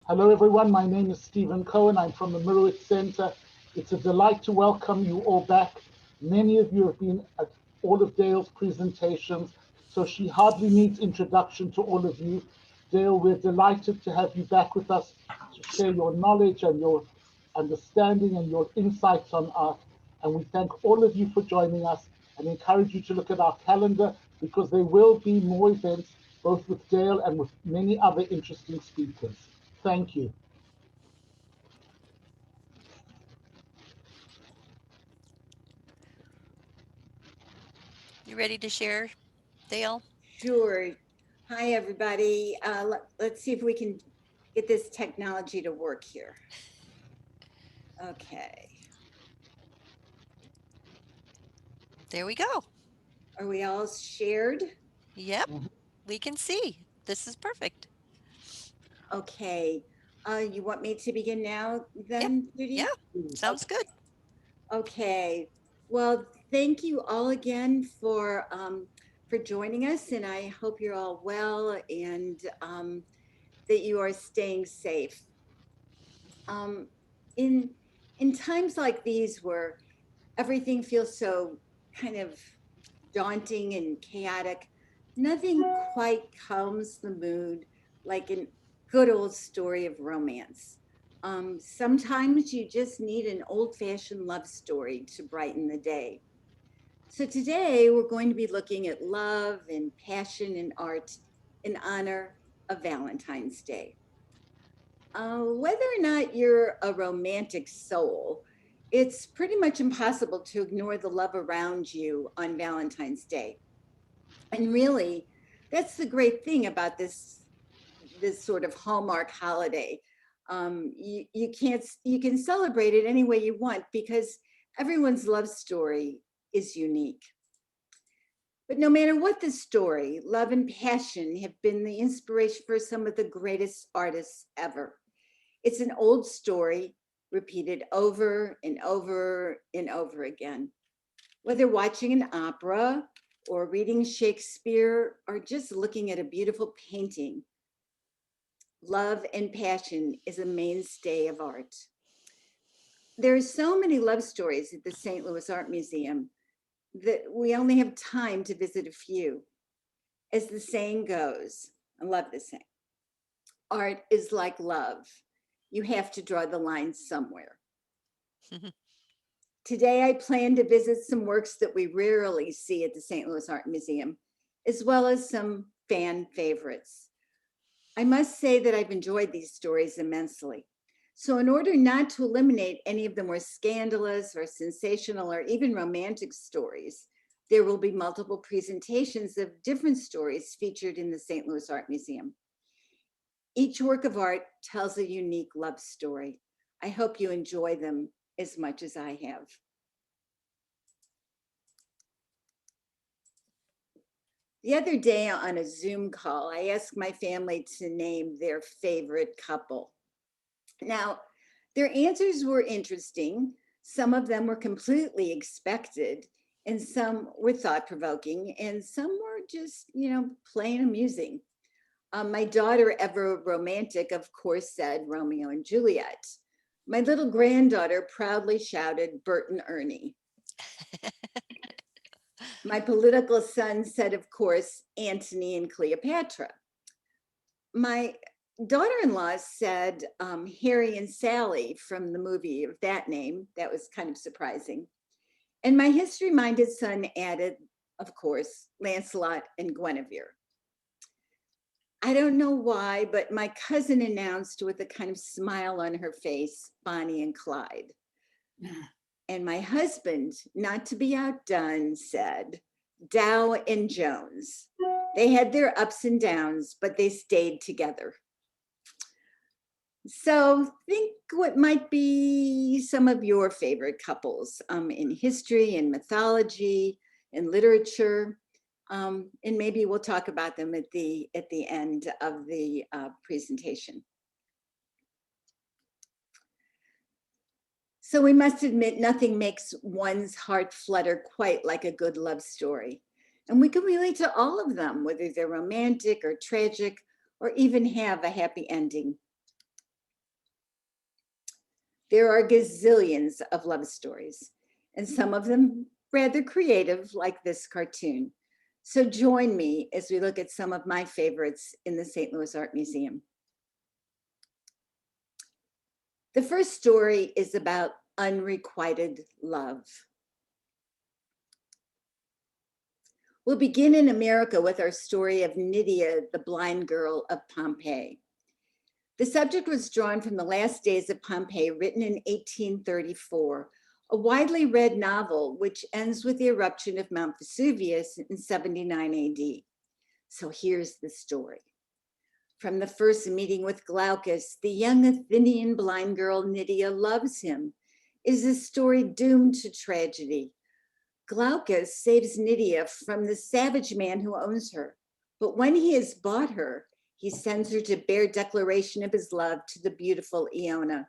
Hello, everyone. My name is Stephen Cohen. I'm from the Mirowitz Center. It's a delight to welcome you all back. Many of you have been at all of Dale's presentations, so she hardly needs introduction to all of you. Dale, we're delighted to have you back with us to share your knowledge and your understanding and your insights on art. And we thank all of you for joining us and encourage you to look at our calendar because there will be more events, both with Dale and with many other interesting speakers. Thank you. You ready to share, Dale? Sure. Hi, everybody. Let's see if we can get this technology to work here. Okay. There we go. Are we all shared? Yep, we can see. This is perfect. Okay. You want me to begin now Yep, then, yeah, Judy? sounds good. Okay. Well, thank you all again for joining us, and I hope you're all well and that you are staying safe. Um, in in times like these where everything feels so kind of daunting and chaotic, nothing quite calms the mood like a good old story of romance. Sometimes you just need an old fashioned love story to brighten the day. So today we're going to be looking at love and passion and art in honor of Valentine's Day. Whether or not you're a romantic soul, it's pretty much impossible to ignore the love around you on Valentine's Day. And really, that's the great thing about this sort of Hallmark holiday. You can celebrate it any way you want because everyone's love story is unique. But no matter what the story, love and passion have been the inspiration for some of the greatest artists ever. It's an old story repeated over and over and over again. Whether watching an opera or reading Shakespeare or just looking at a beautiful painting, love and passion is a mainstay of art. There are so many love stories at the St. Louis Art Museum that we only have time to visit a few. As the saying goes, I love this saying, art is like love. You have to draw the line somewhere. Today, I plan to visit some works that we rarely see at the St. Louis Art Museum, as well as some fan favorites. I must say that I've enjoyed these stories immensely. So, in order not to eliminate any of the more scandalous or sensational or even romantic stories, there will be multiple presentations of different stories featured in the St. Louis Art Museum. Each work of art tells a unique love story. I hope you enjoy them as much as I have. The other day on a Zoom call, I asked my family to name their favorite couple. Now, their answers were interesting. Some of them were completely expected, and some were thought provoking, and some were just, plain amusing. My daughter, ever romantic, of course, said Romeo and Juliet. My little granddaughter proudly shouted Bert and Ernie. My political son said, of course, Antony and Cleopatra. My daughter-in-law said Harry and Sally from the movie of that name. That was kind of surprising. And my history-minded son added, of course, Lancelot and Guinevere. I don't know why, but my cousin announced with a kind of smile on her face, Bonnie and Clyde. And my husband, not to be outdone, said, Dow and Jones. They had their ups and downs, but they stayed together. So think what might be some of your favorite couples in history and mythology and literature. And maybe we'll talk about them at the end of the presentation. So we must admit, nothing makes one's heart flutter quite like a good love story. And we can relate to all of them, whether they're romantic or tragic or even have a happy ending. There are gazillions of love stories, and some of them rather creative, like this cartoon. So join me as we look at some of my favorites in the St. Louis Art Museum. The first story is about unrequited love. We'll begin in America with our story of Nydia, the blind girl of Pompeii. The subject was drawn from the last days of Pompeii, written in 1834, a widely read novel which ends with the eruption of Mount Vesuvius in 79 AD. So here's the story. From the first meeting with Glaucus, the young Athenian blind girl Nydia loves him. Is this story doomed to tragedy? Glaucus saves Nydia from the savage man who owns her, but when he has bought her, he sends her to bear declaration of his love to the beautiful Iona.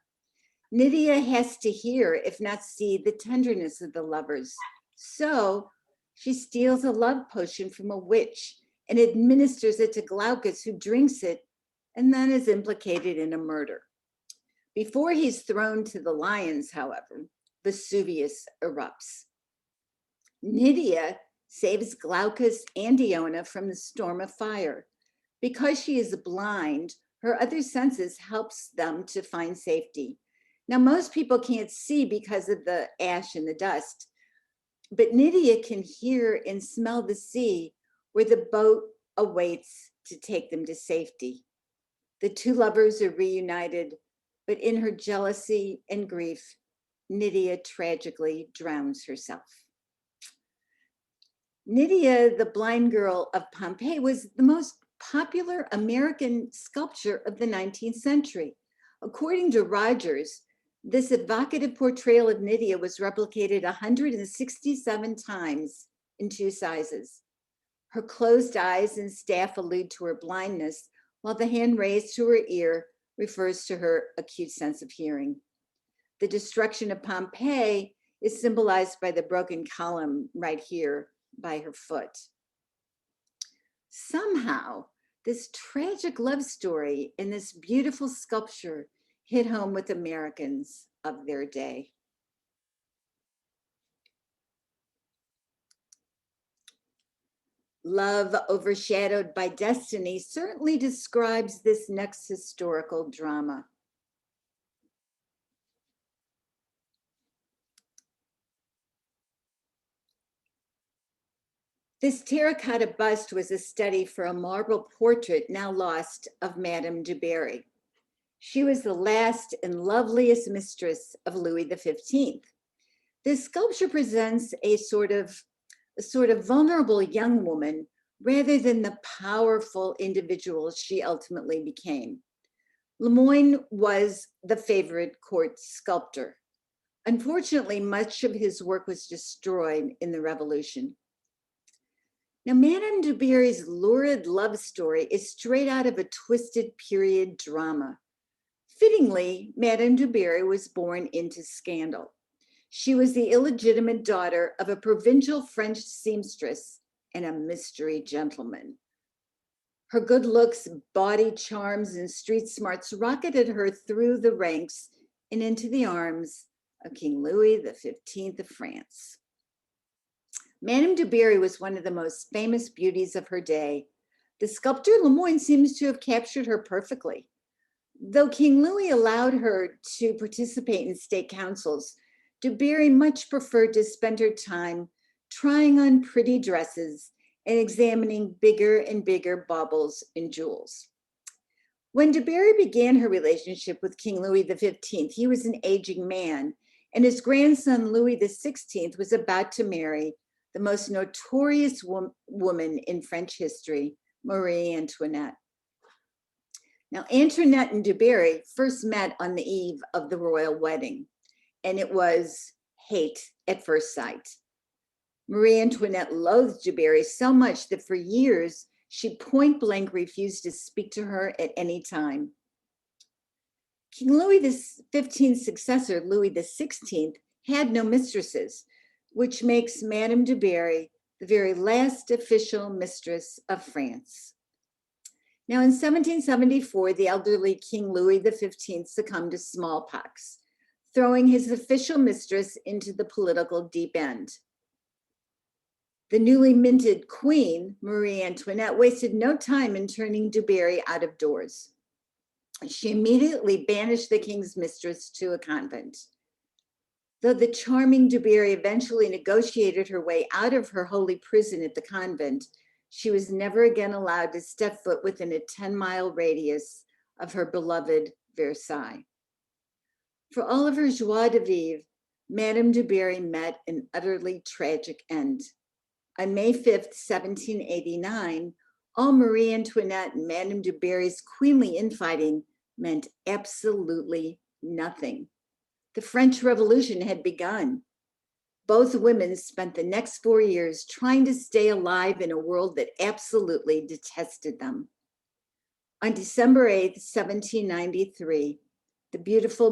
Nydia has to hear, if not see, the tenderness of the lovers. So she steals a love potion from a witch and administers it to Glaucus, who drinks it and then is implicated in a murder. Before he's thrown to the lions, however, Vesuvius erupts. Nydia saves Glaucus and Iona from the storm of fire. Because she is blind, her other senses helps them to find safety. Now, most people can't see because of the ash and the dust, but Nydia can hear and smell the sea where the boat awaits to take them to safety. The two lovers are reunited, but in her jealousy and grief, Nydia tragically drowns herself. Nydia, the blind girl of Pompeii, was the most popular American sculpture of the 19th century. According to Rogers, this evocative portrayal of Nydia was replicated 167 times in two sizes. Her closed eyes and staff allude to her blindness, while the hand raised to her ear refers to her acute sense of hearing. The destruction of Pompeii is symbolized by the broken column right here by her foot. Somehow, this tragic love story and this beautiful sculpture hit home with Americans of their day. Love Overshadowed by Destiny certainly describes this next historical drama. This terracotta bust was a study for a marble portrait now lost of Madame du Barry. She was the last and loveliest mistress of Louis XV. This sculpture presents a sort of vulnerable young woman rather than the powerful individual she ultimately became. Lemoyne was the favorite court sculptor. Unfortunately, much of his work was destroyed in the Revolution. Now, Madame du Barry's lurid love story is straight out of a twisted period drama. Fittingly, Madame du Barry was born into scandal. She was the illegitimate daughter of a provincial French seamstress and a mystery gentleman. Her good looks, body charms, and street smarts rocketed her through the ranks and into the arms of King Louis XV of France. Madame du Barry was one of the most famous beauties of her day. The sculptor Lemoyne seems to have captured her perfectly. Though King Louis allowed her to participate in state councils, du Barry much preferred to spend her time trying on pretty dresses and examining bigger and bigger baubles and jewels. When du Barry began her relationship with King Louis XV, he was an aging man, and his grandson Louis XVI was about to marry the most notorious woman in French history, Marie Antoinette. Now, Antoinette and du Barry first met on the eve of the royal wedding, and it was hate at first sight. Marie Antoinette loathed du Barry so much that for years, she point blank refused to speak to her at any time. King Louis XV's successor, Louis XVI, had no mistresses, which makes Madame du Barry the very last official mistress of France. Now, in 1774, the elderly King Louis XV succumbed to smallpox. throwing his official mistress into the political deep end. The newly minted queen, Marie Antoinette, wasted no time in turning Du Barry out of doors. She immediately banished the king's mistress to a convent. Though the charming Du Barry eventually negotiated her way out of her holy prison at the convent, she was never again allowed to step foot within a 10-mile radius of her beloved Versailles. For all of her joie de vivre, Madame Du Barry met an utterly tragic end. On May 5th, 1789, all Marie Antoinette and Madame Du Barry's queenly infighting meant absolutely nothing. The French Revolution had begun. Both women spent the next 4 years trying to stay alive in a world that absolutely detested them. On December 8th, 1793, the beautiful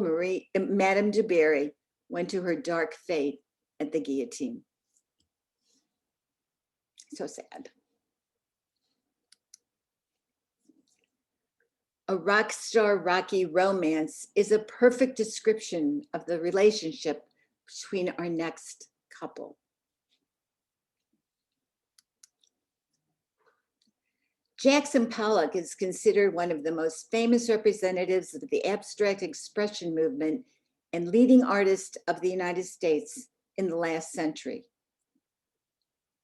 Madame Du Barry went to her dark fate at the guillotine. So sad. A rock star rocky romance is a perfect description of the relationship between our next couple. Jackson Pollock is considered one of the most famous representatives of the abstract expression movement and leading artist of the United States in the last century.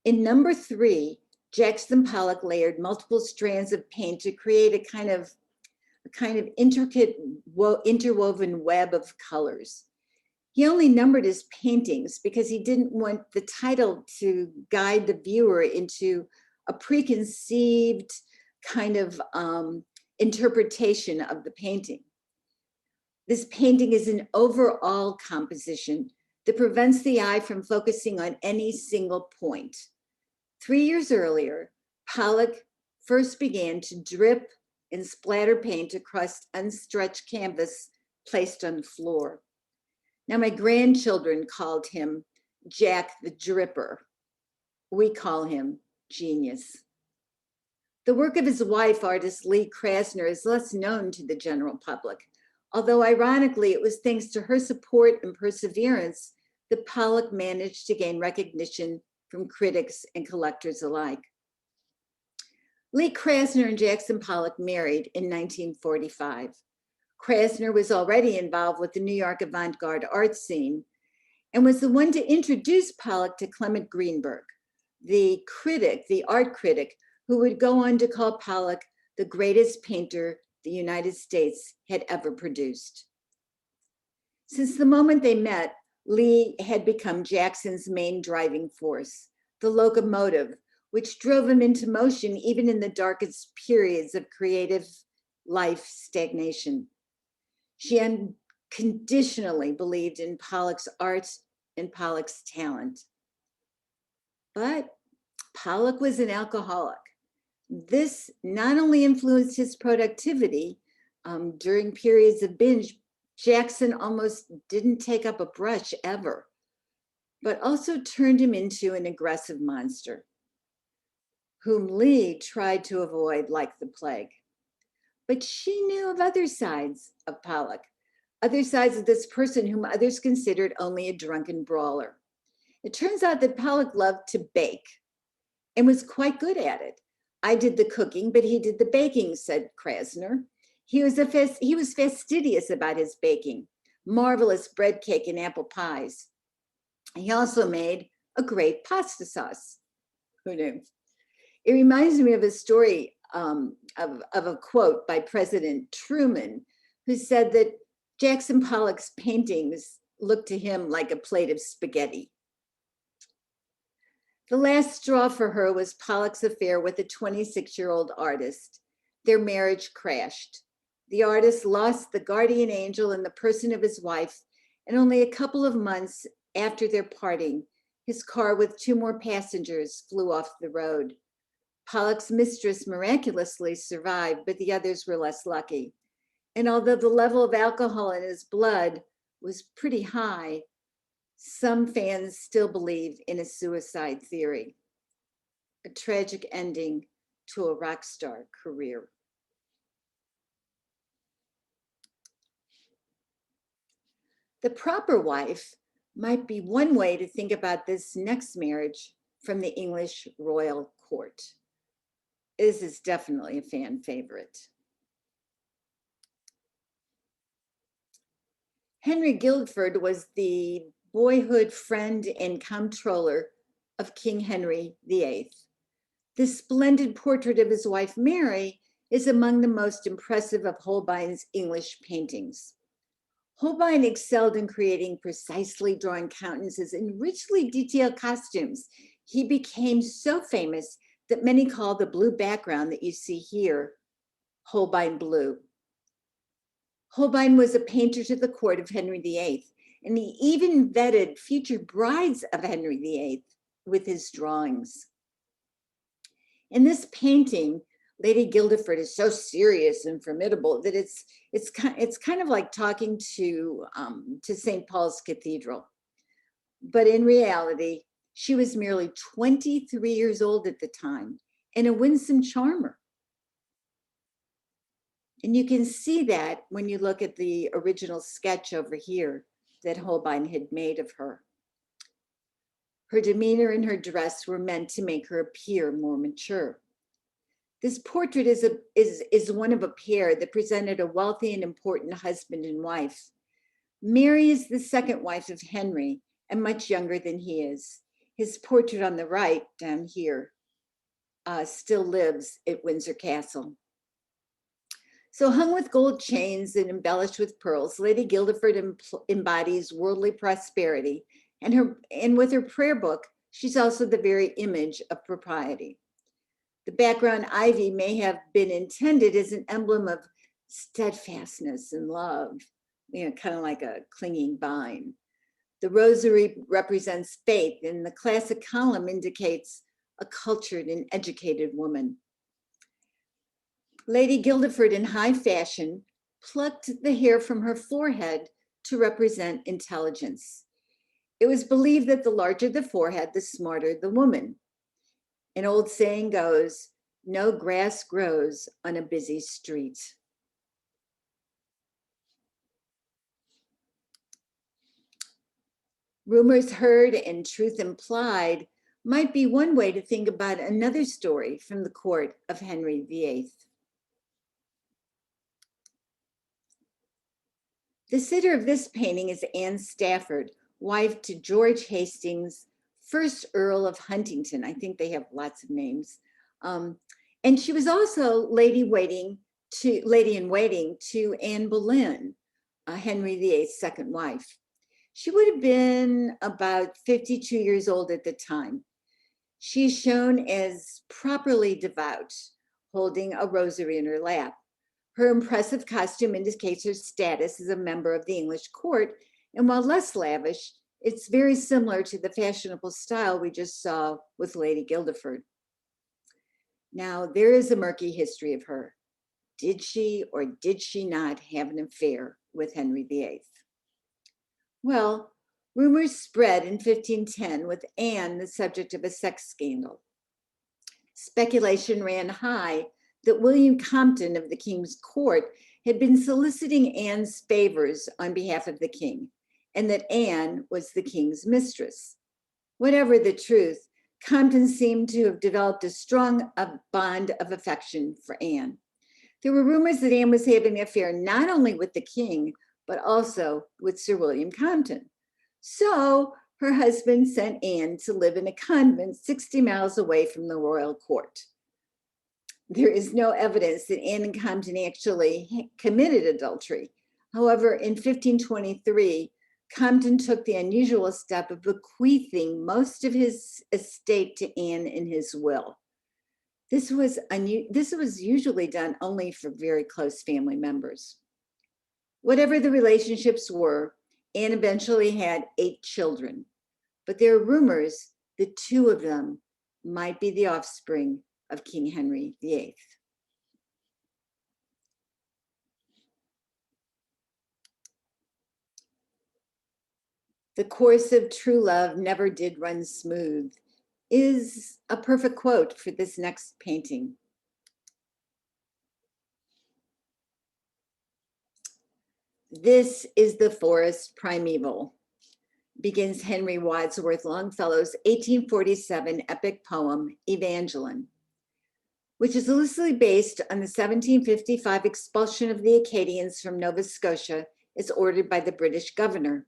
In number 3, Jackson Pollock layered multiple strands of paint to create a kind of intricate interwoven web of colors. He only numbered his paintings because he didn't want the title to guide the viewer into a preconceived kind of interpretation of the painting. This painting is an overall composition that prevents the eye from focusing on any single point. 3 years earlier, Pollock first began to drip and splatter paint across unstretched canvas placed on the floor. Now, my grandchildren called him Jack the Dripper. We call him Genius. The work of his wife, artist Lee Krasner, is less known to the general public, although ironically, it was thanks to her support and perseverance that Pollock managed to gain recognition from critics and collectors alike. Lee Krasner and Jackson Pollock married in 1945. Krasner was already involved with the New York avant-garde art scene and was the one to introduce Pollock to Clement Greenberg, the art critic, who would go on to call Pollock the greatest painter the United States had ever produced. Since the moment they met, Lee had become Jackson's main driving force, the locomotive, which drove him into motion even in the darkest periods of creative life stagnation. She unconditionally believed in Pollock's art and Pollock's talent. But Pollock was an alcoholic. This not only influenced his productivity during periods of binge, Jackson almost didn't take up a brush ever, but also turned him into an aggressive monster, whom Lee tried to avoid like the plague. But she knew of other sides of Pollock, other sides of this person whom others considered only a drunken brawler. It turns out that Pollock loved to bake and was quite good at it. I did the cooking, but he did the baking, said Krasner. He was fastidious about his baking, marvelous bread cake and apple pies. He also made a great pasta sauce. Who knew? It reminds me of a story of a quote by President Truman, who said that Jackson Pollock's paintings looked to him like a plate of spaghetti. The last straw for her was Pollock's affair with a 26-year-old artist. Their marriage crashed. The artist lost the guardian angel in the person of his wife, and only a couple of months after their parting, his car with 2 more passengers flew off the road. Pollock's mistress miraculously survived, but the others were less lucky. And although the level of alcohol in his blood was pretty high, some fans still believe in a suicide theory, a tragic ending to a rock star career. The proper wife might be one way to think about this next marriage from the English royal court. This is definitely a fan favorite. Henry Guildford was the boyhood friend and comptroller of King Henry VIII. This splendid portrait of his wife Mary is among the most impressive of Holbein's English paintings. Holbein excelled in creating precisely drawn countenances and richly detailed costumes. He became so famous that many call the blue background that you see here Holbein blue. Holbein was a painter to the court of Henry VIII, and he even vetted future brides of Henry VIII with his drawings. In this painting, Lady Guildford is so serious and formidable that it's kind of like talking to St. Paul's Cathedral. But in reality, she was merely 23 years old at the time and a winsome charmer. And you can see that when you look at the original sketch over here that Holbein had made of her. Her demeanor and her dress were meant to make her appear more mature. This portrait is one of a pair that presented a wealthy and important husband and wife. Mary is the second wife of Henry and much younger than he is. His portrait on the right down here still lives at Windsor Castle. So hung with gold chains and embellished with pearls, Lady Guildford embodies worldly prosperity, and with her prayer book, she's also the very image of propriety. The background ivy may have been intended as an emblem of steadfastness and love, kind of like a clinging vine. The rosary represents faith, and the classic column indicates a cultured and educated woman. Lady Guildford, in high fashion, plucked the hair from her forehead to represent intelligence. It was believed that the larger the forehead, the smarter the woman. An old saying goes, "No grass grows on a busy street." Rumors heard and truth implied might be one way to think about another story from the court of Henry VIII. The sitter of this painting is Anne Stafford, wife to George Hastings, first Earl of Huntingdon. I think they have lots of names. And she was also lady in waiting to Anne Boleyn, Henry VIII's second wife. She would have been about 52 years old at the time. She's shown as properly devout, holding a rosary in her lap. Her impressive costume indicates her status as a member of the English court, and while less lavish, it's very similar to the fashionable style we just saw with Lady Guildford. Now, there is a murky history of her. Did she or did she not have an affair with Henry VIII? Well, rumors spread in 1510 with Anne the subject of a sex scandal. Speculation ran high that William Compton of the King's Court had been soliciting Anne's favors on behalf of the king, and that Anne was the king's mistress. Whatever the truth, Compton seemed to have developed a strong bond of affection for Anne. There were rumors that Anne was having an affair not only with the king, but also with Sir William Compton. So her husband sent Anne to live in a convent 60 miles away from the royal court. There is no evidence that Anne and Compton actually committed adultery. However, in 1523, Compton took the unusual step of bequeathing most of his estate to Anne in his will. This was usually done only for very close family members. Whatever the relationships were, Anne eventually had 8 children, but there are rumors that 2 of them might be the offspring of King Henry VIII. "The course of true love never did run smooth" is a perfect quote for this next painting. This is the forest primeval, begins Henry Wadsworth Longfellow's 1847 epic poem, Evangeline, which is loosely based on the 1755 expulsion of the Acadians from Nova Scotia as ordered by the British governor.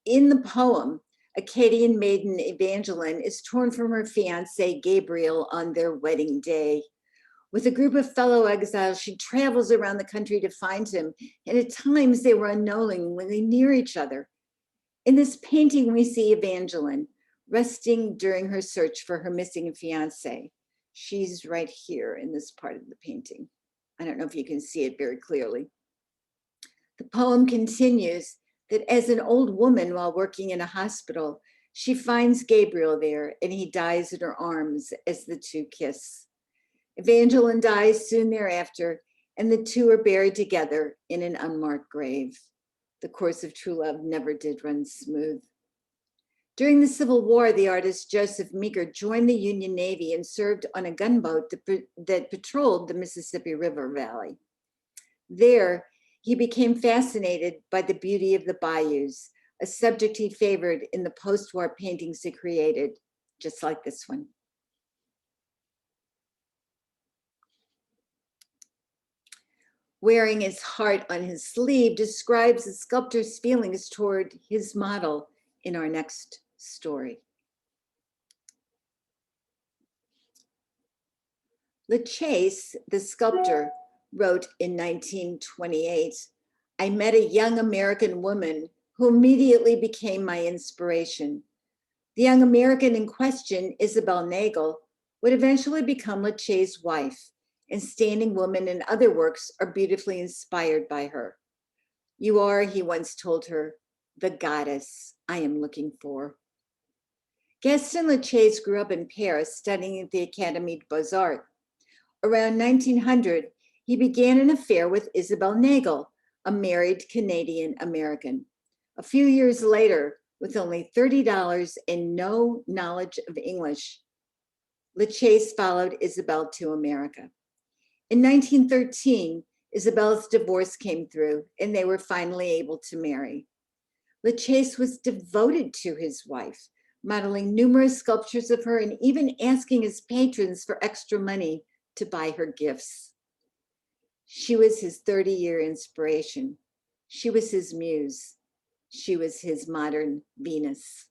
In the poem, Acadian maiden Evangeline is torn from her fiancé Gabriel on their wedding day. With a group of fellow exiles, she travels around the country to find him, and at times they were unknowingly near each other. In this painting, we see Evangeline resting during her search for her missing fiancé. She's right here in this part of the painting. I don't know if you can see it very clearly. The poem continues that as an old woman while working in a hospital, she finds Gabriel there and he dies in her arms as the two kiss. Evangeline dies soon thereafter, and the two are buried together in an unmarked grave. The course of true love never did run smooth. During the Civil War, the artist Joseph Meeker joined the Union Navy and served on a gunboat that patrolled the Mississippi River Valley. There, he became fascinated by the beauty of the bayous, a subject he favored in the post-war paintings he created, just like this one. Wearing his heart on his sleeve describes the sculptor's feelings toward his model in our next story. Lachaise, the sculptor, wrote in 1928, "I met a young American woman who immediately became my inspiration. The young American in question, Isabel Nagel, would eventually become Lachaise's wife, and Standing Woman and other works are beautifully inspired by her. You are," he once told her, "the goddess I am looking for." Gaston Lachaise grew up in Paris, studying at the Académie des Beaux-Arts. Around 1900, he began an affair with Isabel Nagel, a married Canadian American. A few years later, with only $30 and no knowledge of English, Lachaise followed Isabel to America. In 1913, Isabel's divorce came through and they were finally able to marry. Lachaise was devoted to his wife, modeling numerous sculptures of her and even asking his patrons for extra money to buy her gifts. She was his 30-year inspiration. She was his muse. She was his modern Venus.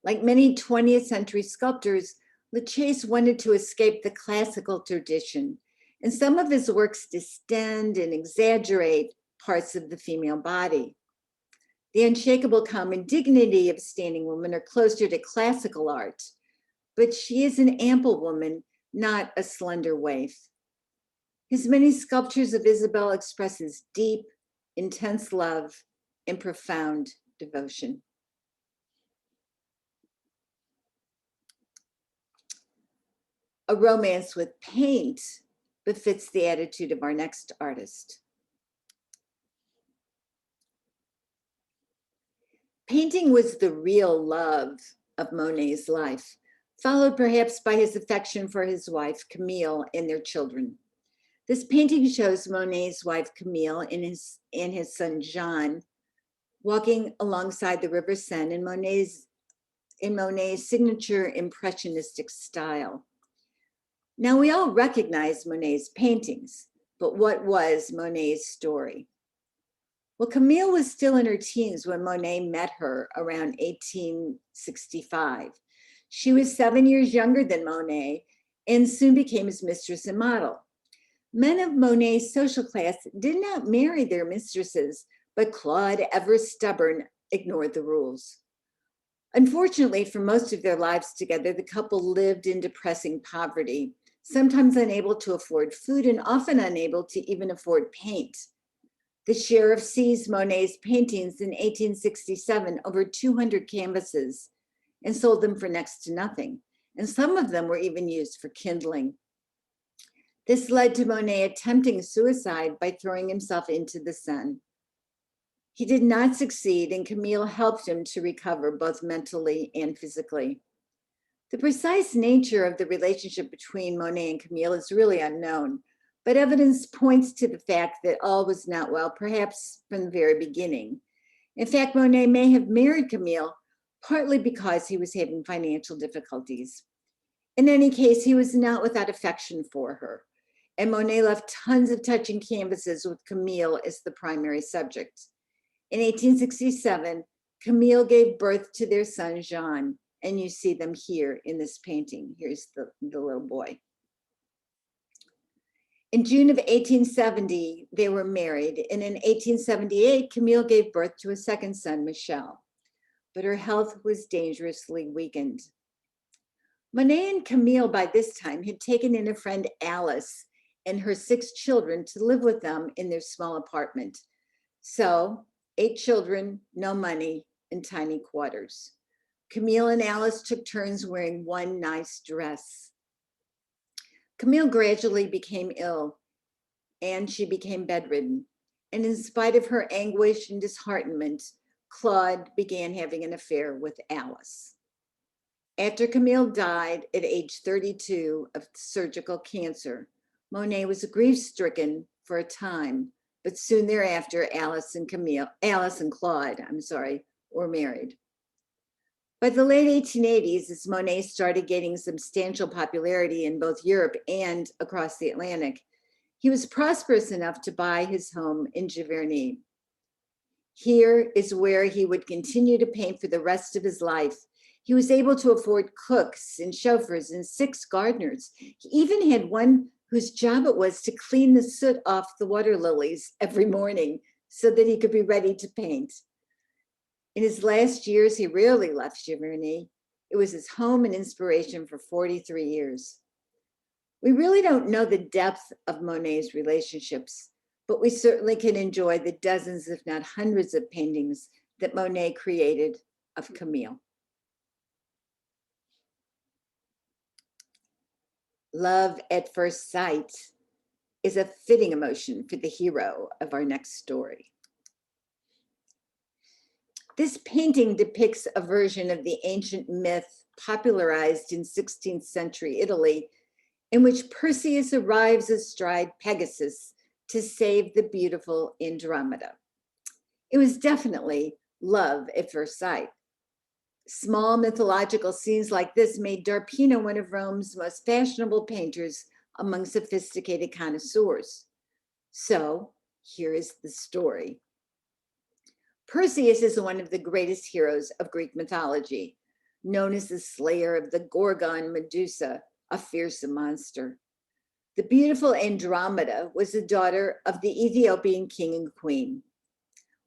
Like many 20th century sculptors, Lachaise wanted to escape the classical tradition, and some of his works distend and exaggerate parts of the female body. The unshakable calm and dignity of Standing Woman are closer to classical art, but she is an ample woman, not a slender waif. His many sculptures of Isabel expresses deep, intense love and profound devotion. A romance with paint befits the attitude of our next artist. Painting was the real love of Monet's life, followed perhaps by his affection for his wife, Camille, and their children. This painting shows Monet's wife, Camille, and his son, Jean, walking alongside the River Seine in Monet's signature impressionistic style. Now, we all recognize Monet's paintings, but what was Monet's story? Well, Camille was still in her teens when Monet met her around 1865. She was 7 years younger than Monet and soon became his mistress and model. Men of Monet's social class did not marry their mistresses, but Claude, ever stubborn, ignored the rules. Unfortunately, for most of their lives together, the couple lived in depressing poverty, sometimes unable to afford food and often unable to even afford paint. The sheriff seized Monet's paintings in 1867, over 200 canvases, and sold them for next to nothing. And some of them were even used for kindling. This led to Monet attempting suicide by throwing himself into the Seine. He did not succeed, and Camille helped him to recover both mentally and physically. The precise nature of the relationship between Monet and Camille is really unknown, but evidence points to the fact that all was not well, perhaps from the very beginning. In fact, Monet may have married Camille partly because he was having financial difficulties. In any case, he was not without affection for her, and Monet left tons of touching canvases with Camille as the primary subject. In 1867, Camille gave birth to their son, Jean, and you see them here in this painting. Here's the little boy. In June of 1870, they were married, and in 1878, Camille gave birth to a second son, Michel, but her health was dangerously weakened. Monet and Camille, by this time, had taken in a friend, Alice, and her 6 children to live with them in their small apartment. So, 8 children, no money, and tiny quarters. Camille and Alice took turns wearing one nice dress. Camille gradually became ill, and she became bedridden. And in spite of her anguish and disheartenment, Claude began having an affair with Alice. After Camille died at age 32 of surgical cancer, Monet was grief-stricken for a time, but soon thereafter, Alice and Claude, were married. By the late 1880s, as Monet started gaining substantial popularity in both Europe and across the Atlantic, he was prosperous enough to buy his home in Giverny. Here is where he would continue to paint for the rest of his life. He was able to afford cooks and chauffeurs and 6 gardeners. He even had one whose job it was to clean the soot off the water lilies every morning so that he could be ready to paint. In his last years, he rarely left Giverny. It was his home and inspiration for 43 years. We really don't know the depth of Monet's relationships, but we certainly can enjoy the dozens, if not hundreds, of paintings that Monet created of Camille. Love at first sight is a fitting emotion for the hero of our next story. This painting depicts a version of the ancient myth popularized in 16th century Italy, in which Perseus arrives astride Pegasus to save the beautiful Andromeda. It was definitely love at first sight. Small mythological scenes like this made D'Arpino one of Rome's most fashionable painters among sophisticated connoisseurs. So here is the story. Perseus is one of the greatest heroes of Greek mythology, known as the slayer of the Gorgon Medusa, a fearsome monster. The beautiful Andromeda was the daughter of the Ethiopian king and queen.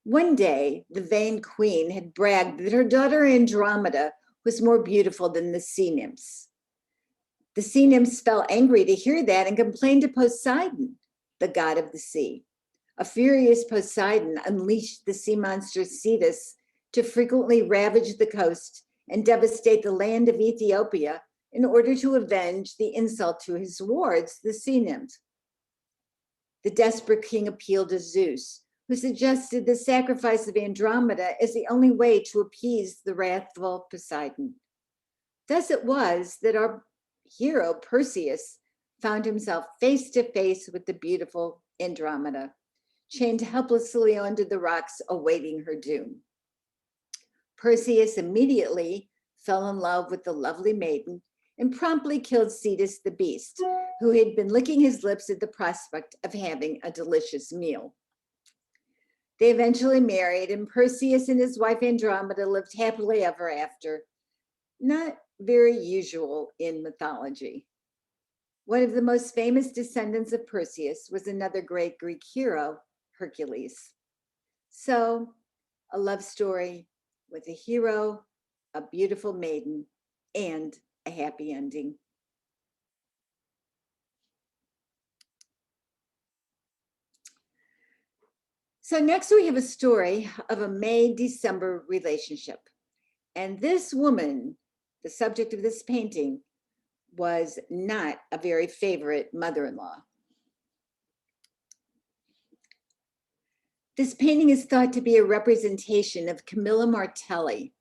One day, the vain queen had bragged that her daughter Andromeda was more beautiful than the sea nymphs. The sea nymphs felt angry to hear that and complained to Poseidon, the god of the sea. A furious Poseidon unleashed the sea monster Cetus to frequently ravage the coast and devastate the land of Ethiopia in order to avenge the insult to his wards, the sea nymphs. The desperate king appealed to Zeus, who suggested the sacrifice of Andromeda as the only way to appease the wrathful Poseidon. Thus it was that our hero, Perseus, found himself face to face with the beautiful Andromeda, chained helplessly onto the rocks, awaiting her doom. Perseus immediately fell in love with the lovely maiden and promptly killed Cetus the beast, who had been licking his lips at the prospect of having a delicious meal. They eventually married, and Perseus and his wife Andromeda lived happily ever after. Not very usual in mythology. One of the most famous descendants of Perseus was another great Greek hero, Hercules. So, a love story with a hero, a beautiful maiden, and a happy ending. So next we have a story of a May-December relationship. And this woman, the subject of this painting, was not a very favorite mother-in-law. This painting is thought to be a representation of Camilla Martelli,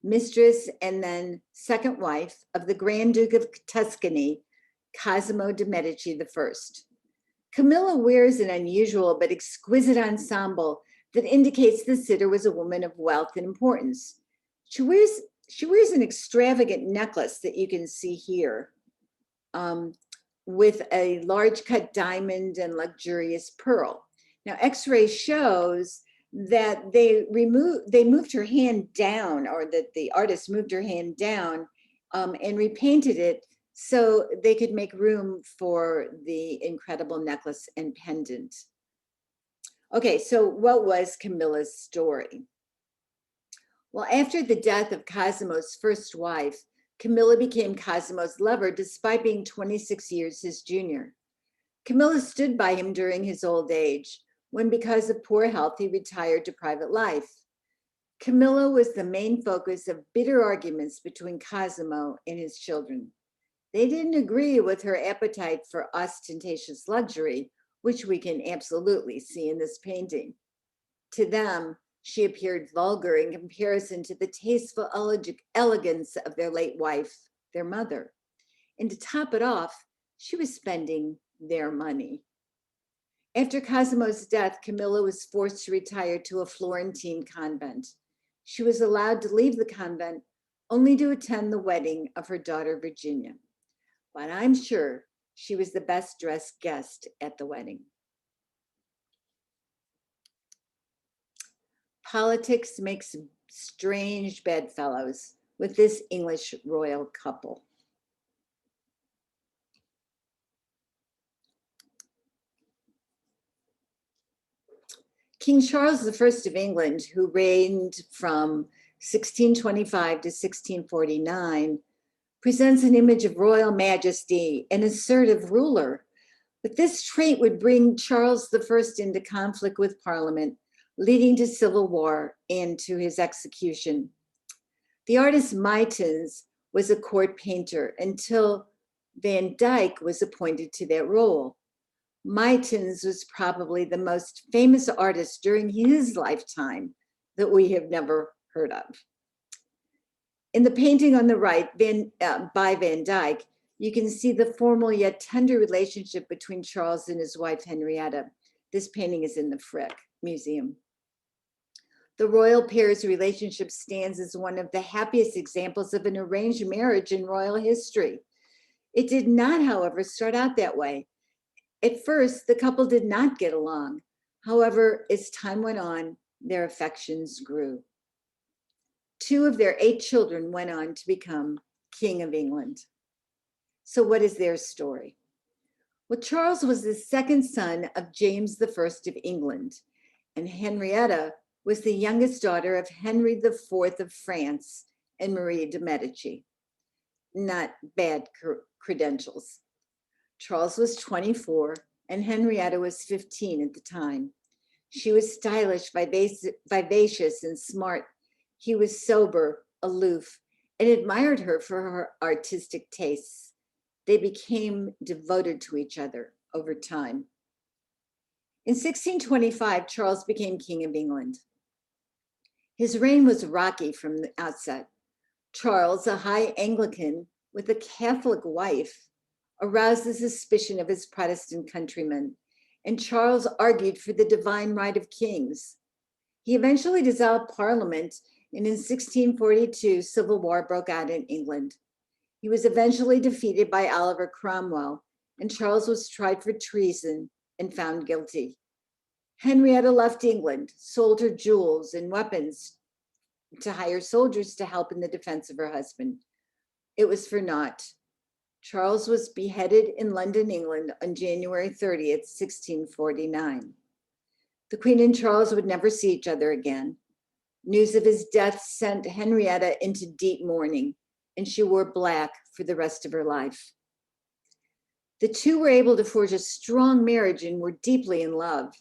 mistress and then second wife of the Grand Duke of Tuscany, Cosimo de' Medici I. Camilla wears an unusual but exquisite ensemble that indicates the sitter was a woman of wealth and importance. She wears an extravagant necklace that you can see here, with a large cut diamond and luxurious pearl. Now, X-ray shows that they moved her hand down, or that the artist moved her hand down, and repainted it so they could make room for the incredible necklace and pendant. Okay, so what was Camilla's story? Well, after the death of Cosimo's first wife, Camilla became Cosimo's lover despite being 26 years his junior. Camilla stood by him during his old age, when because of poor health, he retired to private life. Camilla was the main focus of bitter arguments between Cosimo and his children. They didn't agree with her appetite for ostentatious luxury, which we can absolutely see in this painting. To them, she appeared vulgar in comparison to the tasteful elegance of their late wife, their mother. And to top it off, she was spending their money. After Cosimo's death, Camilla was forced to retire to a Florentine convent. She was allowed to leave the convent only to attend the wedding of her daughter, Virginia. But I'm sure she was the best dressed guest at the wedding. Politics makes strange bedfellows with this English royal couple. King Charles I of England, who reigned from 1625 to 1649, presents an image of royal majesty and assertive ruler. But this trait would bring Charles I into conflict with Parliament, leading to civil war and to his execution. The artist Mytens was a court painter until Van Dyck was appointed to that role. Mytens was probably the most famous artist during his lifetime that we have never heard of. In the painting on the right, by Van Dyck, you can see the formal yet tender relationship between Charles and his wife, Henrietta. This painting is in the Frick Museum. The royal pair's relationship stands as one of the happiest examples of an arranged marriage in royal history. It did not, however, start out that way. At first, the couple did not get along. However, as time went on, their affections grew. 2 of their 8 children went on to become King of England. So what is their story? Well, Charles was the second son of James I of England, and Henrietta was the youngest daughter of Henry IV of France and Marie de Medici. Not bad credentials. Charles was 24 and Henrietta was 15 at the time. She was stylish, vivacious, and smart. He was sober, aloof, and admired her for her artistic tastes. They became devoted to each other over time. In 1625, Charles became King of England. His reign was rocky from the outset. Charles, a high Anglican with a Catholic wife, aroused the suspicion of his Protestant countrymen, and Charles argued for the divine right of kings. He eventually dissolved Parliament, and in 1642, civil war broke out in England. He was eventually defeated by Oliver Cromwell, and Charles was tried for treason and found guilty. Henrietta left England, sold her jewels and weapons to hire soldiers to help in the defense of her husband. It was for naught. Charles was beheaded in London, England on January 30th, 1649. The Queen and Charles would never see each other again. News of his death sent Henrietta into deep mourning, and she wore black for the rest of her life. The two were able to forge a strong marriage and were deeply in love.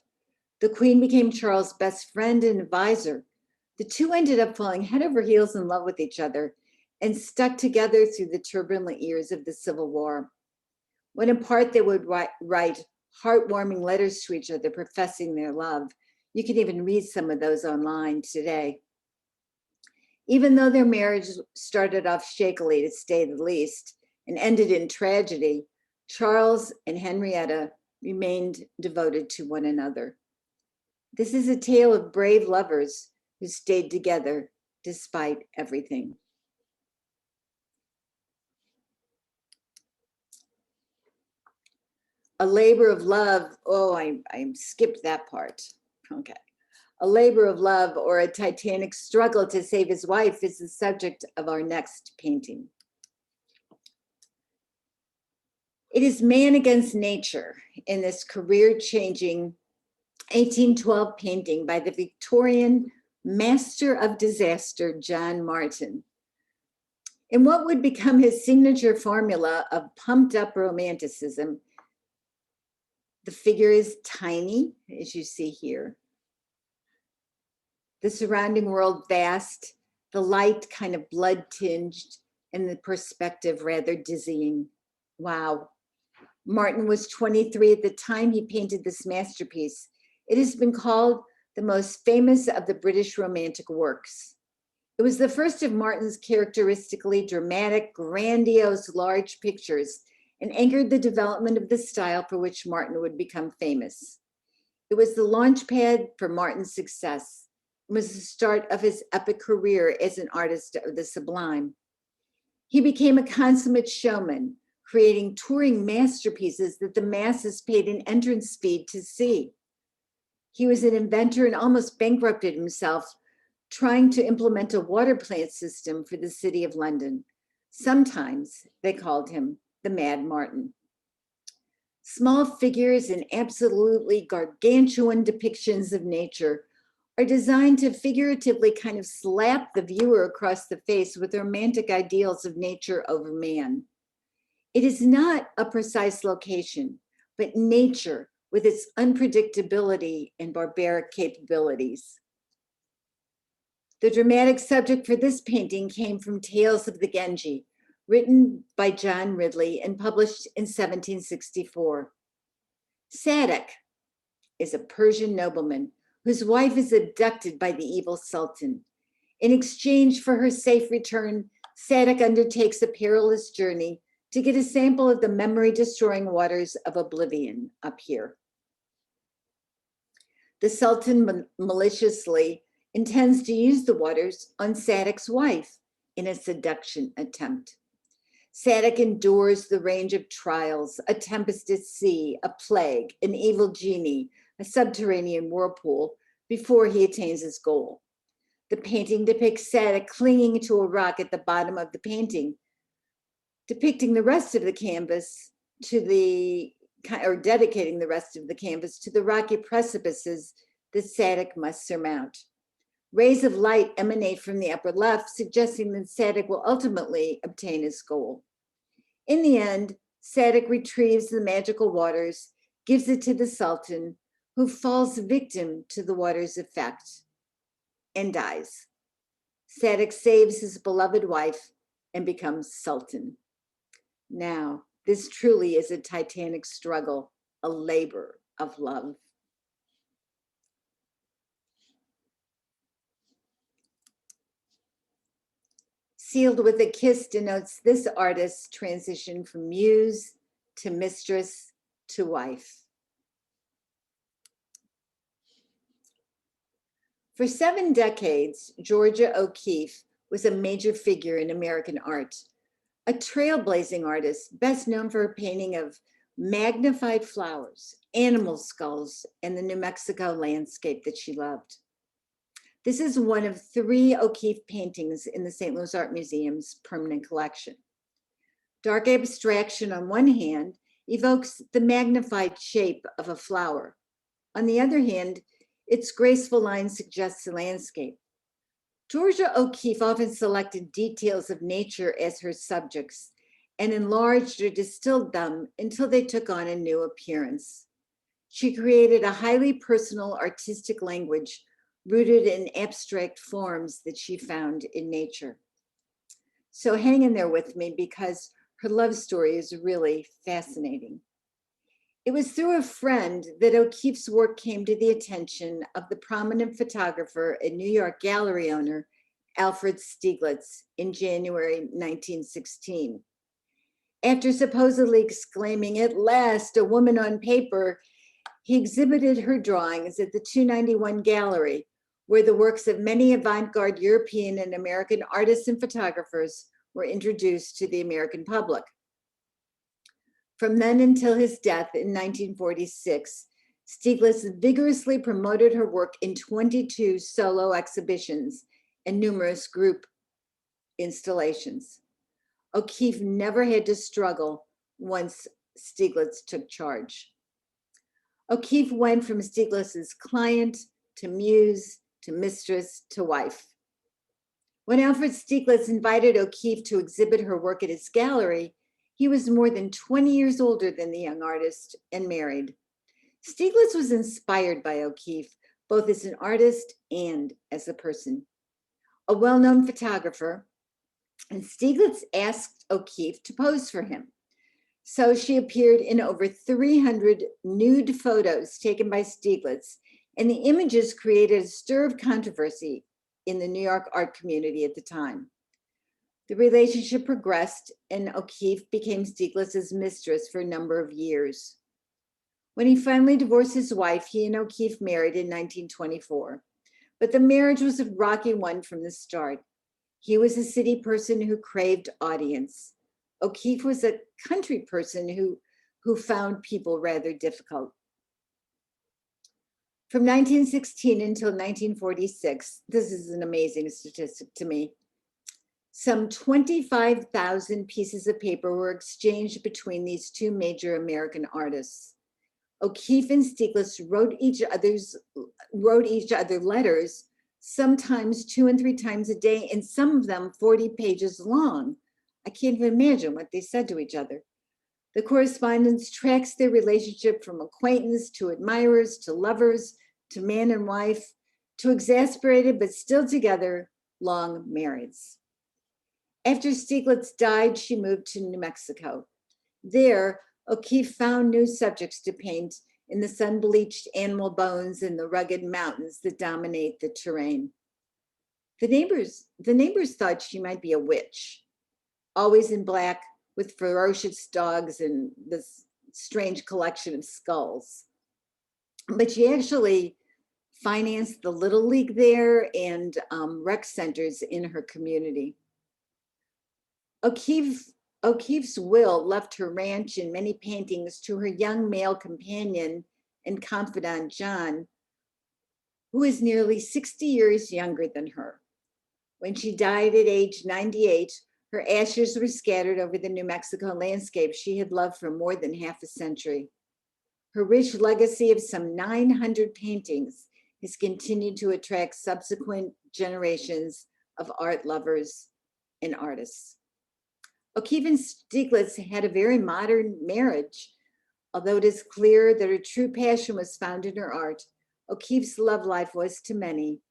The Queen became Charles' best friend and advisor. The two ended up falling head over heels in love with each other and stuck together through the turbulent years of the Civil War. When apart, they would write heartwarming letters to each other professing their love. You can even read some of those online today. Even though their marriage started off shakily, to say the least, and ended in tragedy, Charles and Henrietta remained devoted to one another. This is a tale of brave lovers who stayed together despite everything. A labor of love. Oh, I skipped that part. Okay. A labor of love or a titanic struggle to save his wife is the subject of our next painting. It is man against nature in this career-changing 1812 painting by the Victorian master of disaster, John Martin. In what would become his signature formula of pumped-up romanticism, the figure is tiny, as you see here. The surrounding world vast, the light kind of blood-tinged, and the perspective rather dizzying. Wow. Martin was 23 at the time he painted this masterpiece. It has been called the most famous of the British Romantic works. It was the first of Martin's characteristically dramatic, grandiose, large pictures and anchored the development of the style for which Martin would become famous. It was the launch pad for Martin's success. It was the start of his epic career as an artist of the sublime. He became a consummate showman, creating touring masterpieces that the masses paid an entrance fee to see. He was an inventor and almost bankrupted himself trying to implement a water plant system for the city of London. Sometimes they called him the Mad Martin. Small figures and absolutely gargantuan depictions of nature are designed to figuratively kind of slap the viewer across the face with romantic ideals of nature over man. It is not a precise location, but nature with its unpredictability and barbaric capabilities. The dramatic subject for this painting came from Tales of the Genji, written by John Ridley and published in 1764. Sadik is a Persian nobleman whose wife is abducted by the evil sultan. In exchange for her safe return, Sadik undertakes a perilous journey to get a sample of the memory-destroying waters of oblivion up here. The sultan maliciously intends to use the waters on Sadik's wife in a seduction attempt. Sadik endures the range of trials, a tempest at sea, a plague, an evil genie, a subterranean whirlpool, before he attains his goal. The painting depicts Sadik clinging to a rock at the bottom of the painting, depicting the rest of the canvas dedicating the rest of the canvas to the rocky precipices that Sadik must surmount. Rays of light emanate from the upper left, suggesting that Sadik will ultimately obtain his goal. In the end, Sadik retrieves the magical waters, gives it to the Sultan, who falls victim to the water's effect and dies. Sadik saves his beloved wife and becomes Sultan. Now, this truly is a titanic struggle, a labor of love. Sealed with a kiss denotes this artist's transition from muse to mistress to wife. For 7 decades, Georgia O'Keeffe was a major figure in American art, a trailblazing artist best known for her painting of magnified flowers, animal skulls, and the New Mexico landscape that she loved. This is one of 3 O'Keeffe paintings in the St. Louis Art Museum's permanent collection. Dark abstraction on one hand evokes the magnified shape of a flower. On the other hand, its graceful line suggests a landscape. Georgia O'Keeffe often selected details of nature as her subjects and enlarged or distilled them until they took on a new appearance. She created a highly personal artistic language rooted in abstract forms that she found in nature. So hang in there with me because her love story is really fascinating. It was through a friend that O'Keeffe's work came to the attention of the prominent photographer and New York gallery owner, Alfred Stieglitz, in January 1916. After supposedly exclaiming, "At last, a woman on paper," he exhibited her drawings at the 291 Gallery, where the works of many avant-garde European and American artists and photographers were introduced to the American public. From then until his death in 1946, Stieglitz vigorously promoted her work in 22 solo exhibitions and numerous group installations. O'Keeffe never had to struggle once Stieglitz took charge. O'Keeffe went from Stieglitz's client to muse to mistress to wife. When Alfred Stieglitz invited O'Keeffe to exhibit her work at his gallery, he was more than 20 years older than the young artist and married. Stieglitz was inspired by O'Keeffe, both as an artist and as a person. A well-known photographer, and Stieglitz asked O'Keeffe to pose for him. So she appeared in over 300 nude photos taken by Stieglitz, and the images created a stir of controversy in the New York art community at the time. The relationship progressed, and O'Keeffe became Stieglitz's mistress for a number of years. When he finally divorced his wife, he and O'Keeffe married in 1924. But the marriage was a rocky one from the start. He was a city person who craved audience. O'Keeffe was a country person who found people rather difficult. From 1916 until 1946, this is an amazing statistic to me, some 25,000 pieces of paper were exchanged between these two major American artists. O'Keeffe and Stieglitz wrote each other letters, sometimes 2 and 3 times a day, and some of them 40 pages long. I can't even imagine what they said to each other. The correspondence tracks their relationship from acquaintance to admirers to lovers to man and wife to exasperated but still together long marrieds. After Stieglitz died, she moved to New Mexico. There, O'Keeffe found new subjects to paint in the sun-bleached animal bones and the rugged mountains that dominate the terrain. The neighbors thought she might be a witch, always in black with ferocious dogs and this strange collection of skulls. But she actually financed the Little League there and rec centers in her community. O'Keeffe's will left her ranch and many paintings to her young male companion and confidant, John, who is nearly 60 years younger than her. When she died at age 98, her ashes were scattered over the New Mexico landscape she had loved for more than half a century. Her rich legacy of some 900 paintings has continued to attract subsequent generations of art lovers and artists. O'Keeffe and Stieglitz had a very modern marriage. Although it is clear that her true passion was found in her art, O'Keeffe's love life was to many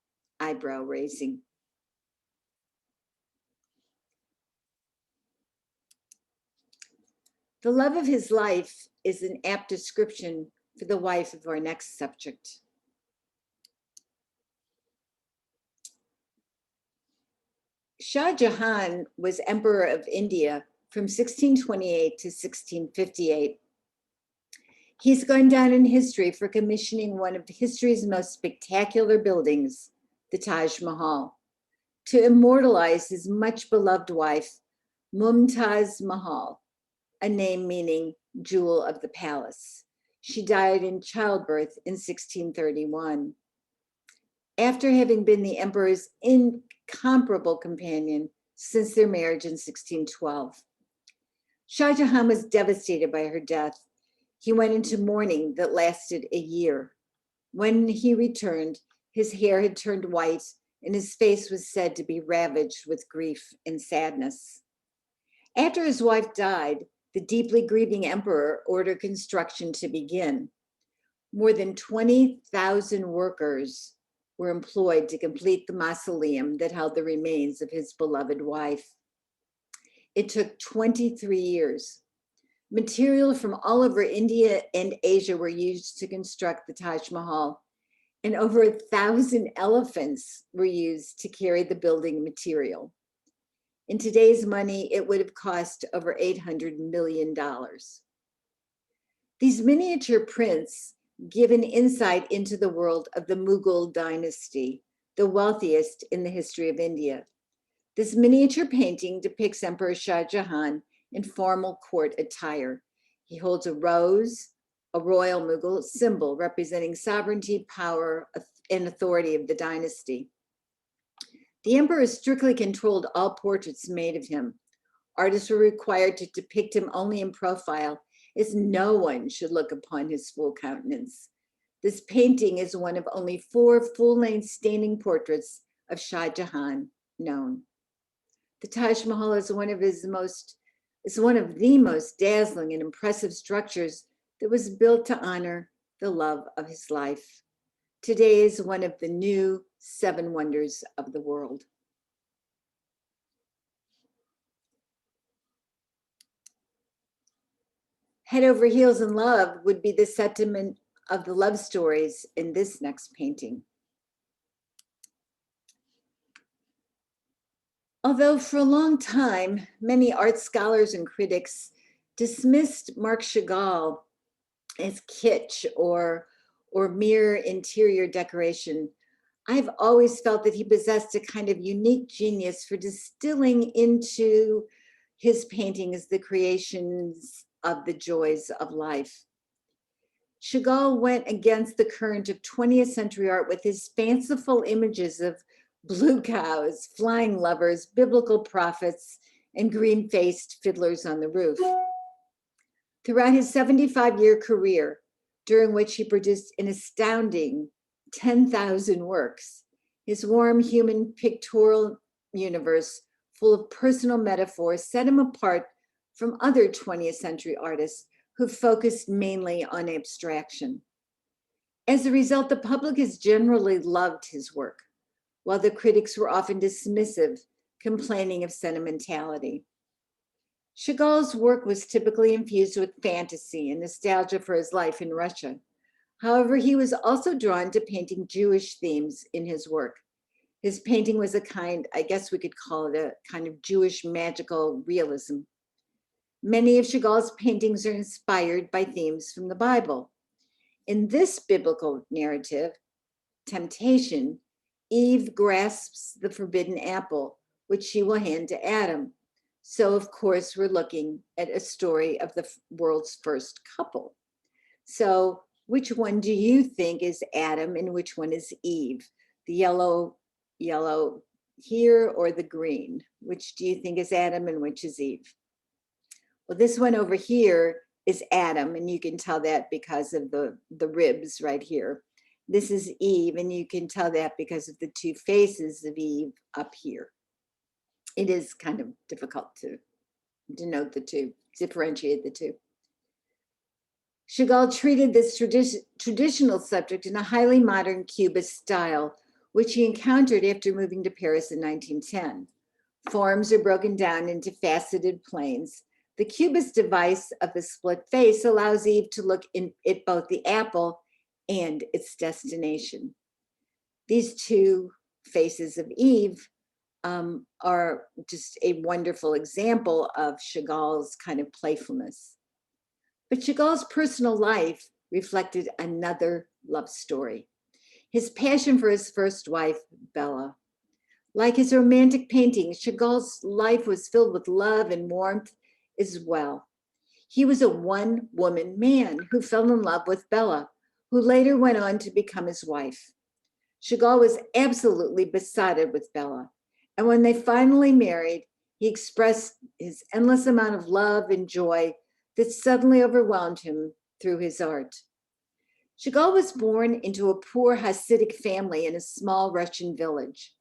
eyebrow-raising. The love of his life is an apt description for the wife of our next subject. Shah Jahan was emperor of India from 1628 to 1658. He's gone down in history for commissioning one of history's most spectacular buildings, the Taj Mahal, to immortalize his much beloved wife, Mumtaz Mahal, a name meaning jewel of the palace. She died in childbirth in 1631. After having been the emperor's incomparable companion since their marriage in 1612. Shah Jahan was devastated by her death. He went into mourning that lasted a year. When he returned, his hair had turned white and his face was said to be ravaged with grief and sadness. After his wife died, the deeply grieving emperor ordered construction to begin. More than 20,000 workers were employed to complete the mausoleum that held the remains of his beloved wife. It took 23 years. Material from all over India and Asia were used to construct the Taj Mahal, and over 1,000 elephants were used to carry the building material. In today's money, it would have cost over $800 million. These miniature prints give an insight into the world of the Mughal dynasty, the wealthiest in the history of India. This miniature painting depicts Emperor Shah Jahan in formal court attire. He holds a rose, a royal Mughal symbol representing sovereignty, power, and authority of the dynasty. The emperor strictly controlled all portraits made of him. Artists were required to depict him only in profile, as no one should look upon his full countenance. This painting is one of only 4 full-length standing portraits of Shah Jahan known. The Taj Mahal is one of the most dazzling and impressive structures that was built to honor the love of his life. Today is one of the new 7 wonders of the world. Head over heels in love would be the sentiment of the love stories in this next painting. Although for a long time, many art scholars and critics dismissed Marc Chagall as kitsch or mere interior decoration, I've always felt that he possessed a kind of unique genius for distilling into his paintings the creations of the joys of life. Chagall went against the current of 20th century art with his fanciful images of blue cows, flying lovers, biblical prophets, and green-faced fiddlers on the roof. Throughout his 75-year career, during which he produced an astounding 10,000 works, his warm human pictorial universe full of personal metaphors set him apart from other 20th century artists who focused mainly on abstraction. As a result, the public has generally loved his work, while the critics were often dismissive, complaining of sentimentality. Chagall's work was typically infused with fantasy and nostalgia for his life in Russia. However, he was also drawn to painting Jewish themes in his work. His painting was a kind, I guess we could call it a kind of Jewish magical realism. Many of Chagall's paintings are inspired by themes from the Bible. In this biblical narrative, temptation, Eve grasps the forbidden apple, which she will hand to Adam. So, of course, we're looking at a story of the world's first couple. So, which one do you think is Adam and which one is Eve? The yellow here or the green? Which do you think is Adam and which is Eve? Well, this one over here is Adam, and you can tell that because of the ribs right here. This is Eve, and you can tell that because of the 2 faces of Eve up here. It is kind of difficult to denote the 2, differentiate the 2. Chagall treated this traditional subject in a highly modern Cubist style, which he encountered after moving to Paris in 1910. Forms are broken down into faceted planes. The Cubist device of the split face allows Eve to look at both the apple and its destination. These 2 faces of Eve are just a wonderful example of Chagall's kind of playfulness. But Chagall's personal life reflected another love story, his passion for his first wife, Bella. Like his romantic paintings, Chagall's life was filled with love and warmth as well. He was a one-woman man who fell in love with Bella, who later went on to become his wife. Chagall was absolutely besotted with Bella, and when they finally married, he expressed his endless amount of love and joy that suddenly overwhelmed him through his art. Chagall was born into a poor Hasidic family in a small Russian village.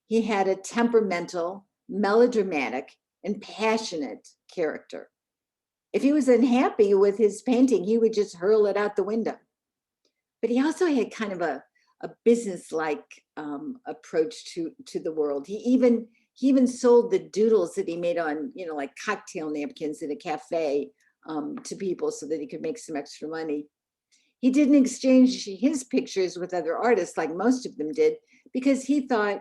He had a temperamental, melodramatic, and passionate character. If he was unhappy with his painting, he would just hurl it out the window. But he also had kind of a business-like approach to the world. He even sold the doodles that he made on, like cocktail napkins at a cafe to people so that he could make some extra money. He didn't exchange his pictures with other artists like most of them did because he thought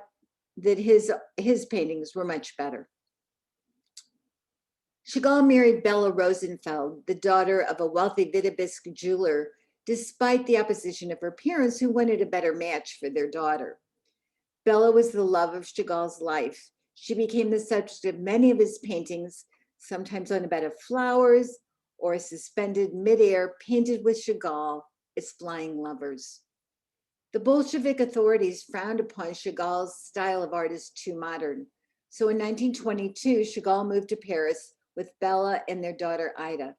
that his paintings were much better. Chagall married Bella Rosenfeld, the daughter of a wealthy Vitebsk jeweler, despite the opposition of her parents who wanted a better match for their daughter. Bella was the love of Chagall's life. She became the subject of many of his paintings, sometimes on a bed of flowers or suspended midair, painted with Chagall as flying lovers. The Bolshevik authorities frowned upon Chagall's style of art as too modern. So in 1922, Chagall moved to Paris with Bella and their daughter Ida.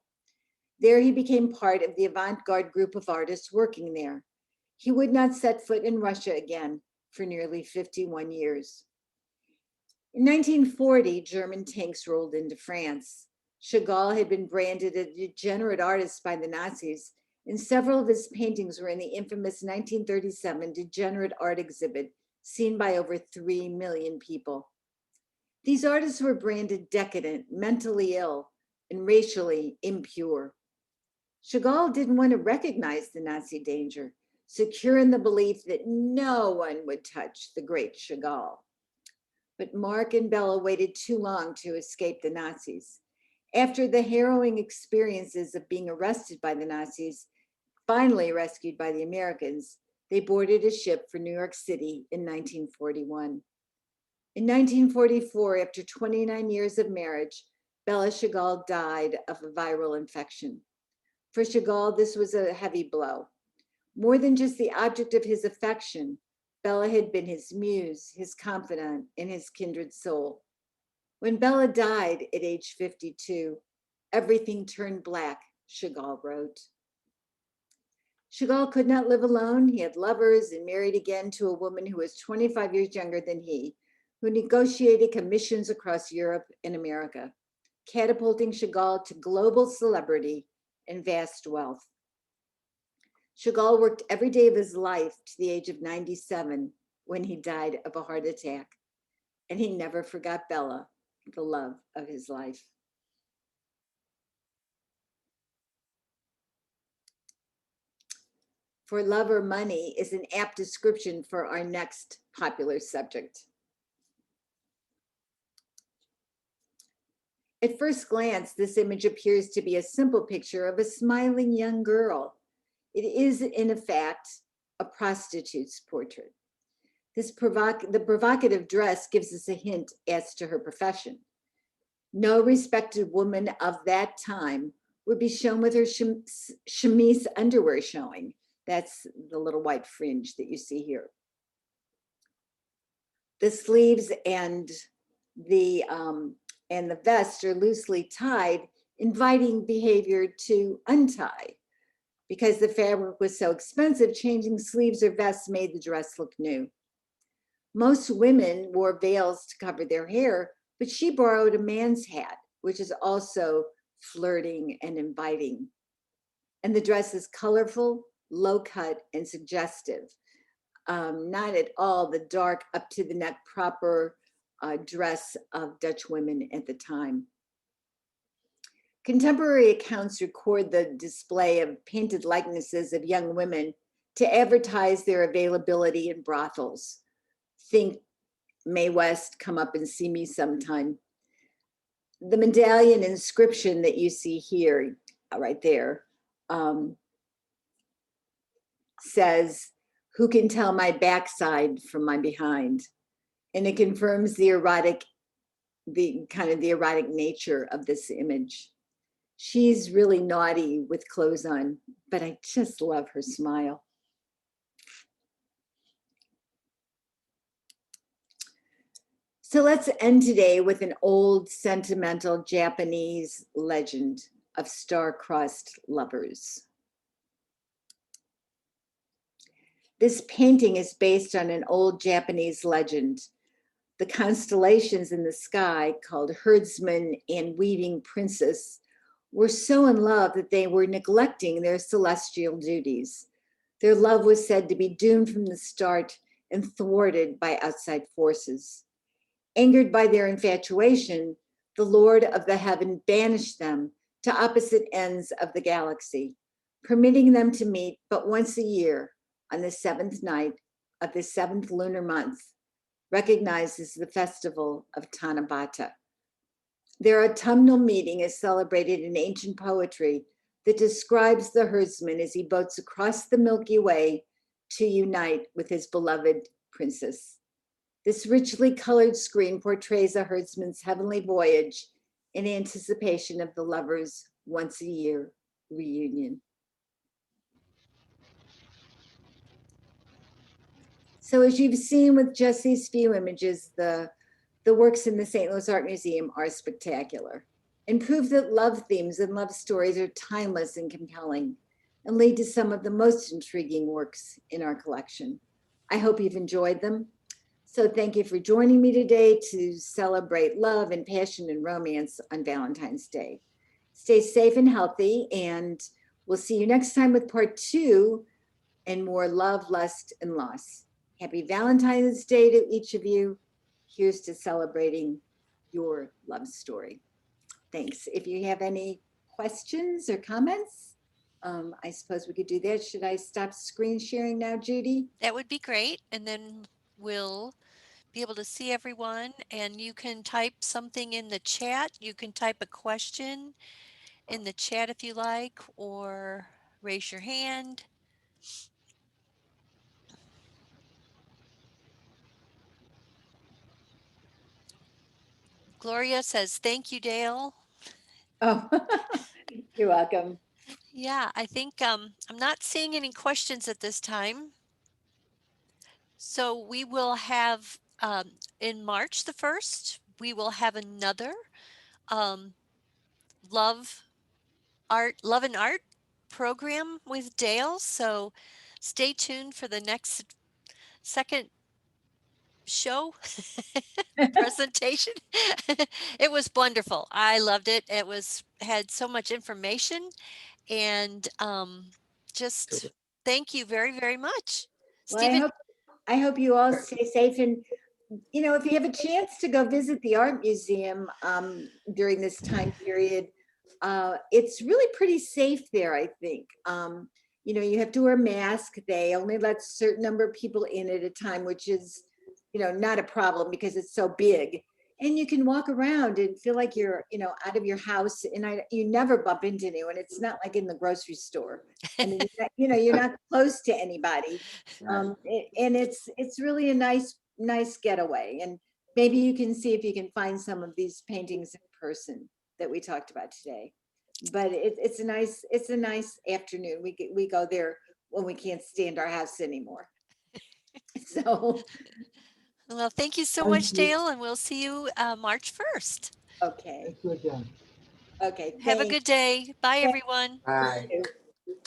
There he became part of the avant-garde group of artists working there. He would not set foot in Russia again for nearly 51 years. In 1940, German tanks rolled into France. Chagall had been branded a degenerate artist by the Nazis, and several of his paintings were in the infamous 1937 Degenerate Art exhibit, seen by over 3 million people. These artists were branded decadent, mentally ill, and racially impure. Chagall didn't want to recognize the Nazi danger, secure in the belief that no one would touch the great Chagall. But Mark and Bella waited too long to escape the Nazis. After the harrowing experiences of being arrested by the Nazis, finally rescued by the Americans, they boarded a ship for New York City in 1941. In 1944, after 29 years of marriage, Bella Chagall died of a viral infection. For Chagall, this was a heavy blow. More than just the object of his affection, Bella had been his muse, his confidant, and his kindred soul. When Bella died at age 52, everything turned black, Chagall wrote. Chagall could not live alone. He had lovers and married again to a woman who was 25 years younger than he, who negotiated commissions across Europe and America, catapulting Chagall to global celebrity and vast wealth. Chagall worked every day of his life to the age of 97 when he died of a heart attack, and he never forgot Bella, the love of his life. For love or money is an apt description for our next popular subject. At first glance, this image appears to be a simple picture of a smiling young girl. It is, in fact, a prostitute's portrait. The provocative dress gives us a hint as to her profession. No respected woman of that time would be shown with her chemise underwear showing. That's the little white fringe that you see here. The sleeves and the vest are loosely tied, inviting behavior to untie. Because the fabric was so expensive, changing sleeves or vests made the dress look new. Most women wore veils to cover their hair, but she borrowed a man's hat, which is also flirting and inviting. And the dress is colorful, low cut, and suggestive. Not at all the dark up to the neck proper dress of Dutch women at the time. Contemporary accounts record the display of painted likenesses of young women to advertise their availability in brothels. Think Mae West, come up and see me sometime. The medallion inscription that you see here, right there, says, "Who can tell my backside from my behind?" And it confirms the erotic nature of this image. She's really naughty with clothes on, but I just love her smile. So let's end today with an old sentimental Japanese legend of star-crossed lovers. This painting is based on an old Japanese legend. The constellations in the sky, called herdsman and weaving princess, were so in love that they were neglecting their celestial duties. Their love was said to be doomed from the start and thwarted by outside forces. Angered by their infatuation, the Lord of the heaven banished them to opposite ends of the galaxy, permitting them to meet but once a year on the 7th night of the 7th lunar month, recognized as the festival of Tanabata. Their autumnal meeting is celebrated in ancient poetry that describes the herdsman as he boats across the Milky Way to unite with his beloved princess. This richly colored screen portrays a herdsman's heavenly voyage in anticipation of the lovers' once a year reunion. So as you've seen with just these few images, the works in the St. Louis Art Museum are spectacular and prove that love themes and love stories are timeless and compelling and lead to some of the most intriguing works in our collection. I hope you've enjoyed them. So thank you for joining me today to celebrate love and passion and romance on Valentine's Day. Stay safe and healthy, and we'll see you next time with part 2 and more love, lust, and loss. Happy Valentine's Day to each of you. Here's to celebrating your love story. Thanks. If you have any questions or comments, I suppose we could do that. Should I stop screen sharing now, Judy? That would be great. And then we'll be able to see everyone, and you can type something in the chat. You can type a question in the chat if you like, or raise your hand. Gloria says, thank you, Dale. Oh, you're welcome. Yeah, I think I'm not seeing any questions at this time. So we will have, in March the 1st, we will have another love and art program with Dale. So stay tuned for the next second show presentation. It was wonderful. I loved it. It had so much information, and just thank you very, very much. Well, Stephen, I hope you all stay safe, and if you have a chance to go visit the art museum during this time period, it's really pretty safe there, I think. You have to wear a mask. They only let a certain number of people in at a time, which is, not a problem because it's so big. And you can walk around and feel like you're, out of your house, and you never bump into anyone. It's not like in the grocery store. I mean, you're not close to anybody. And it's really a nice getaway. And maybe you can see if you can find some of these paintings in person that we talked about today. But it's a nice afternoon. We go there when we can't stand our house anymore. So well, thank you so Thank much, you. Dale, and we'll see you March 1st. okay. Thank you again. Okay. Have a Thanks. good day. Bye, everyone. You too.